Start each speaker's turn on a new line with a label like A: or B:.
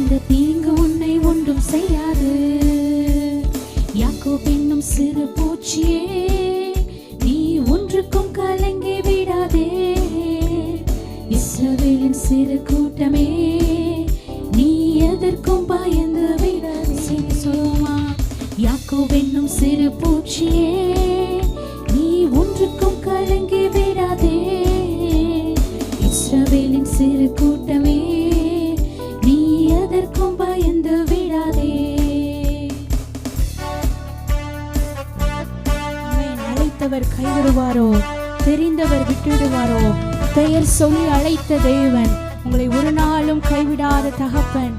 A: இந்த தீங்கு உன்னை ஒன்றும் செய்யாது. யாக்கோபு என்னும் சிறு பூச்சியே, நீ ஒன்றுக்கும் கலங்கி விடாதே. இஸ்ரவேலின் சிறு கூட்டமே, நீ எதற்கும் பயந்து விடாதே. சொல்லுமா, யாக்கோபு என்னும் சிறு பூச்சியே, நீ ஒன்றுக்கும் கலங்கி விடாதே. இஸ்ரவேலின் சிறு கூட்டமே, நீ எதற்கும் பயந்து விடாதே. அழைத்தவர் கைவிடுவாரோ, தெரிந்தவர் விட்டுவிடுவாரோ? பெயர் சொல்லி அழைத்த தேவன், உங்களை ஒரு நாளும் கைவிடாத தகப்பன்.